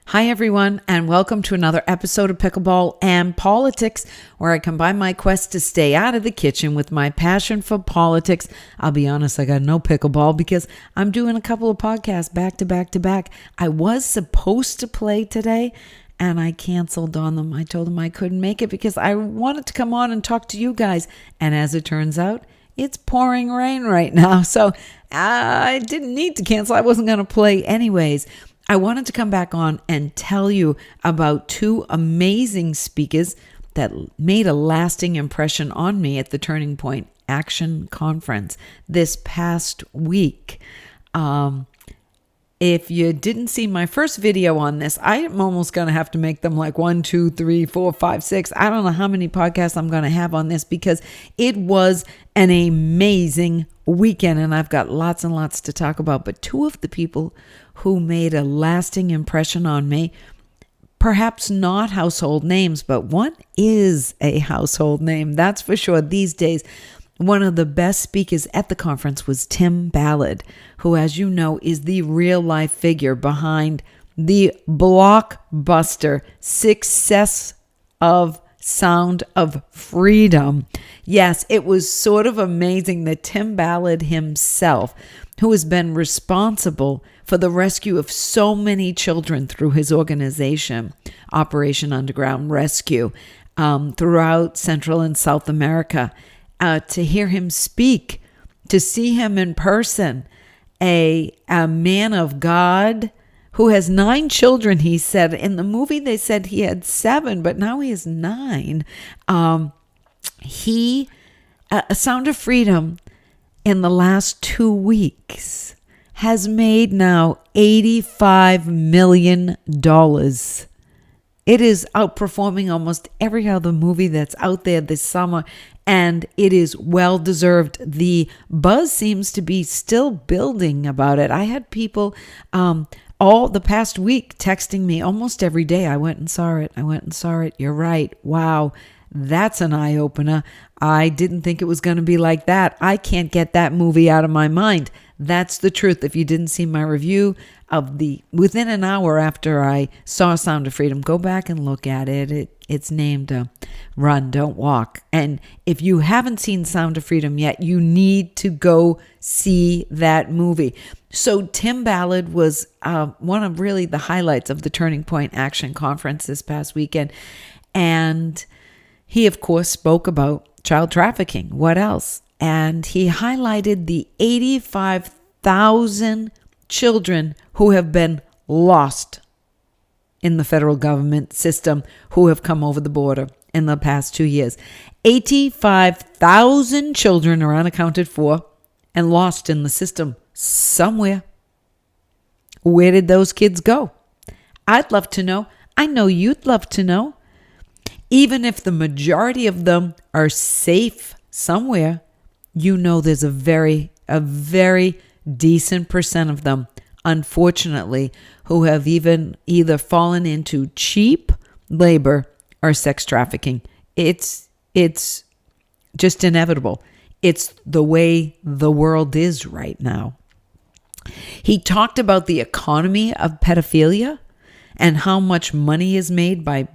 Hi, everyone, and welcome to another episode of Pickleball and Politics, where I combine my quest to stay out of the kitchen with my passion for politics. I'll be honest, I got no pickleball because I'm doing a couple of podcasts back to back to back. I was supposed to play today, and I canceled on them. I told them I couldn't make it because I wanted to come on and talk to you guys, and as it turns out, it's pouring rain right now, so I didn't need to cancel. I wasn't going to play anyways. I wanted to come back on and tell you about two amazing speakers that made a lasting impression on me at the Turning Point Action Conference this past week. If you didn't see my first video on this, I am almost going to have to make them like 1, 2, 3, 4, 5, 6. I don't know how many podcasts I'm going to have on this because it was an amazing weekend and I've got lots and lots to talk about. But two of the people who made a lasting impression on me, perhaps not household names, but one is a household name, that's for sure these days. One of the best speakers at the conference was Tim Ballard, who, as you know, is the real-life figure behind the blockbuster success of Sound of Freedom. Yes, it was sort of amazing that Tim Ballard himself, who has been responsible for the rescue of so many children through his organization, Operation Underground Rescue, throughout Central and South America, to hear him speak, to see him in person, a man of God who has 9 children, he said. In the movie, they said he had 7, but now he has 9. Sound of Freedom, in the last 2 weeks, has made now $85 million. It is outperforming almost every other movie that's out there this summer, and it is well deserved. The buzz seems to be still building about it. I had people all the past week texting me almost every day. I went and saw it. You're right. Wow. That's an eye-opener. I didn't think it was going to be like that. I can't get that movie out of my mind. That's the truth. If you didn't see my review of within an hour after I saw Sound of Freedom, go back and look at it. It's named Run, Don't Walk. And if you haven't seen Sound of Freedom yet, you need to go see that movie. So Tim Ballard was one of really the highlights of the Turning Point Action Conference this past weekend. And he, of course, spoke about child trafficking. What else? And he highlighted the 85,000 children who have been lost in the federal government system who have come over the border in the past 2 years. 85,000 children are unaccounted for and lost in the system somewhere. Where did those kids go? I'd love to know. I know you'd love to know. Even if the majority of them are safe somewhere, you know there's a very decent percent of them, unfortunately, who have either fallen into cheap labor or sex trafficking. It's just inevitable. It's the way the world is right now. He talked about the economy of pedophilia and how much money is made by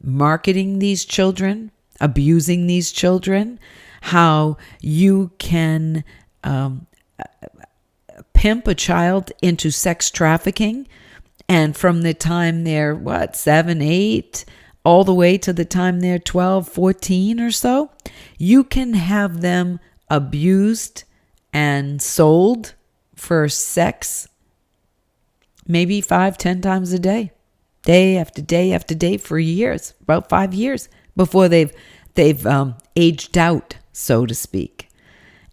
marketing these children, abusing these children, how you can pimp a child into sex trafficking, and from the time they're 7, 8, all the way to the time they're 12, 14 or so, you can have them abused and sold for sex maybe 5, 10 times a day. Day after day after day for years, about 5 years before they've aged out, so to speak.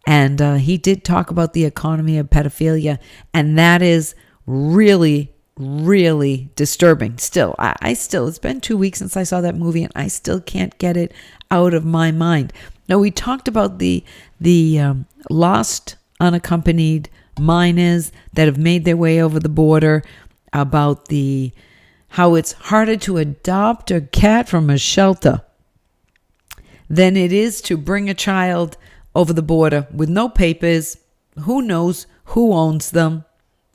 And he did talk about the economy of pedophilia, and that is really, really disturbing. Still, it's been 2 weeks since I saw that movie, and I still can't get it out of my mind. Now, we talked about the lost, unaccompanied minors that have made their way over the border, about how it's harder to adopt a cat from a shelter than it is to bring a child over the border with no papers. Who knows who owns them?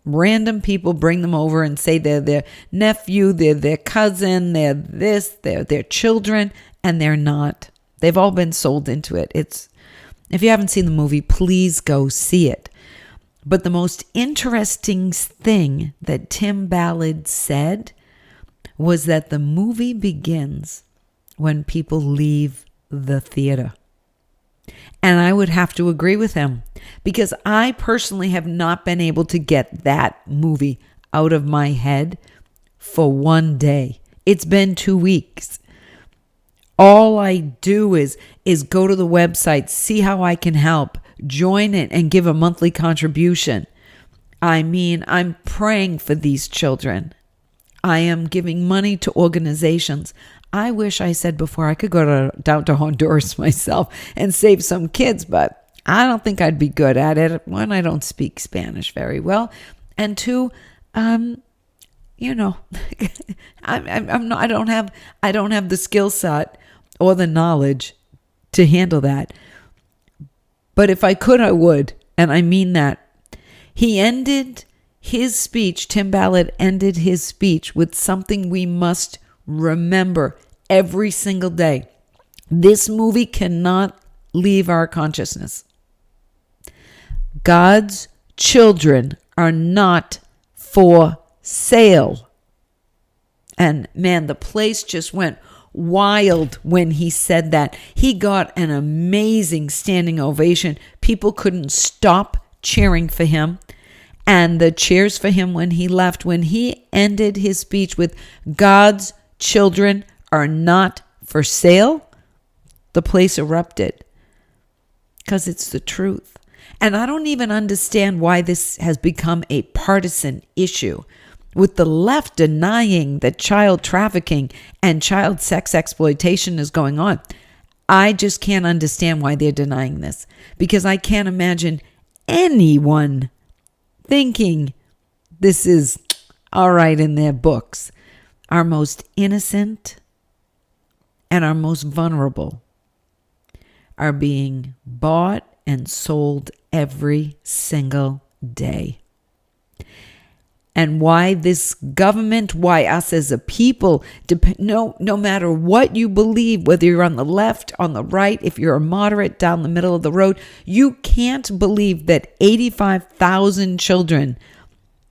random people bring them over and say they're their nephew, they're their cousin, they're this, they're their children, and they're not. They've all been sold into it. If you haven't seen the movie, please go see it. But the most interesting thing that Tim Ballard said was that the movie begins when people leave the theater. And I would have to agree with him, because I personally have not been able to get that movie out of my head for one day. It's been 2 weeks. All I do is go to the website, see how I can help, join it, and give a monthly contribution. I mean, I'm praying for these children. I am giving money to organizations. I wish I said before I could go down to Honduras myself and save some kids, but I don't think I'd be good at it. One, I don't speak Spanish very well, and two, I'm not. I don't have the skill set or the knowledge to handle that. But if I could, I would, and I mean that. He ended his speech. Tim Ballard ended his speech with something we must remember every single day. This movie cannot leave our consciousness. God's children are not for sale. And man, the place just went wild when he said that. He got an amazing standing ovation. People couldn't stop cheering for him. And the cheers for him when he left, when he ended his speech with God's children are not for sale, the place erupted, because it's the truth. And I don't even understand why this has become a partisan issue, with the left denying that child trafficking and child sex exploitation is going on. I just can't understand why they're denying this, because I can't imagine anyone thinking this is all right in their books. Our most innocent and our most vulnerable are being bought and sold every single day. And why this government, why us as a people, no matter what you believe, whether you're on the left, on the right, if you're a moderate, down the middle of the road, you can't believe that 85,000 children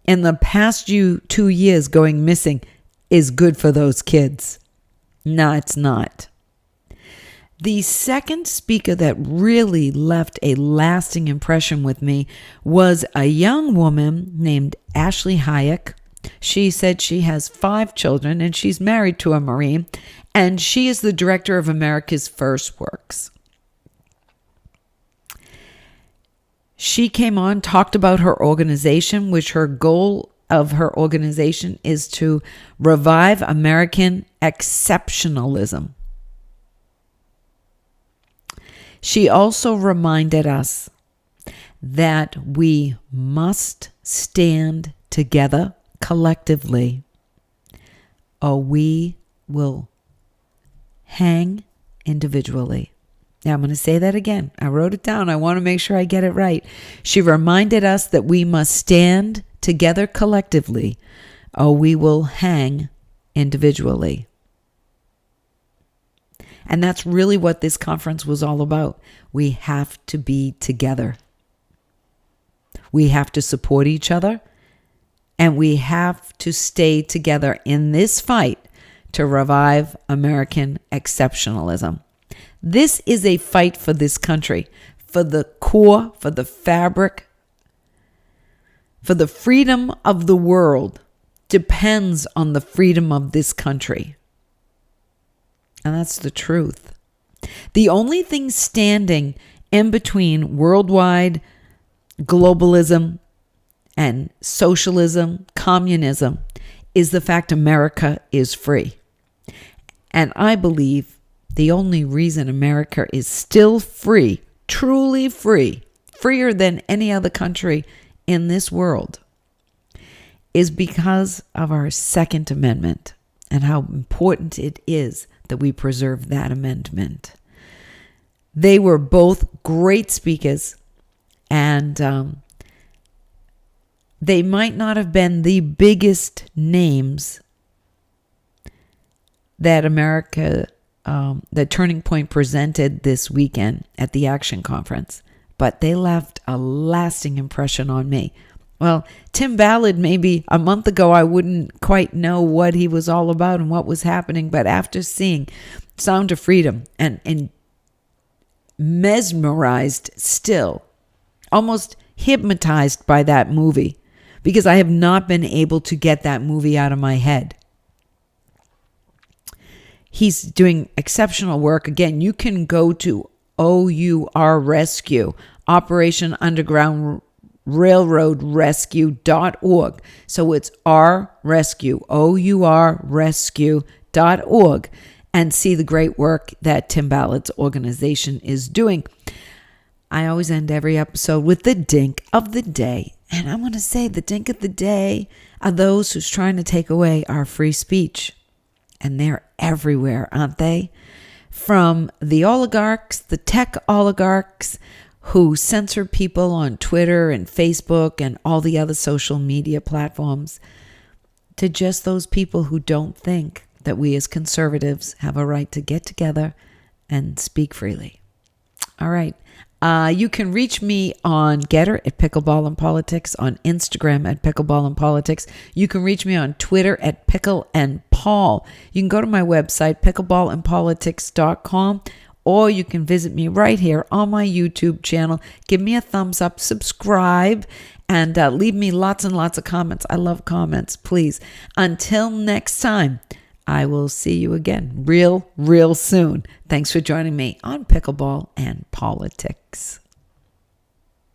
in the past 2 years going missing is good for those kids. No, it's not. The second speaker that really left a lasting impression with me was a young woman named Ashley Hayek. She said she has 5 children and she's married to a Marine, and she is the director of America's First Works. She came on, talked about her organization, which her goal of her organization is to revive American exceptionalism. She also reminded us that we must stand together collectively, or we will hang individually. Now, I'm going to say that again. I wrote it down. I want to make sure I get it right. She reminded us that we must stand together collectively, or we will hang individually. And that's really what this conference was all about. We have to be together. We have to support each other, and we have to stay together in this fight to revive American exceptionalism. This is a fight for this country, for the core, for the fabric, for the freedom of the world depends on the freedom of this country. And that's the truth. The only thing standing in between worldwide globalism and socialism, communism, is the fact America is free. And I believe the only reason America is still free, truly free, freer than any other country in this world, is because of our Second Amendment and how important it is that we preserve that amendment. They were both great speakers, and They might not have been the biggest names that that Turning Point presented this weekend at the Action Conference, but they left a lasting impression on me. Well, Tim Ballard, maybe a month ago, I wouldn't quite know what he was all about and what was happening, but after seeing Sound of Freedom and mesmerized still, almost hypnotized by that movie, because I have not been able to get that movie out of my head. He's doing exceptional work. Again, you can go to OUR Rescue, Operation Underground Railroad Rescue.org. So it's our rescue, OURrescue.org, and see the great work that Tim Ballard's organization is doing. I always end every episode with the dink of the day. And I'm going to say the dink of the day are those who's trying to take away our free speech. And they're everywhere, aren't they? From the oligarchs, the tech oligarchs who censor people on Twitter and Facebook and all the other social media platforms, to just those people who don't think that we as conservatives have a right to get together and speak freely. All right. You can reach me on Getter at Pickleball and Politics, on Instagram at Pickleball and Politics. You can reach me on Twitter at Pickle and Paul. You can go to my website, pickleballandpolitics.com, or you can visit me right here on my YouTube channel. Give me a thumbs up, subscribe, and leave me lots and lots of comments. I love comments, please. Until next time, I will see you again real soon. Thanks for joining me on Pickleball and Politics.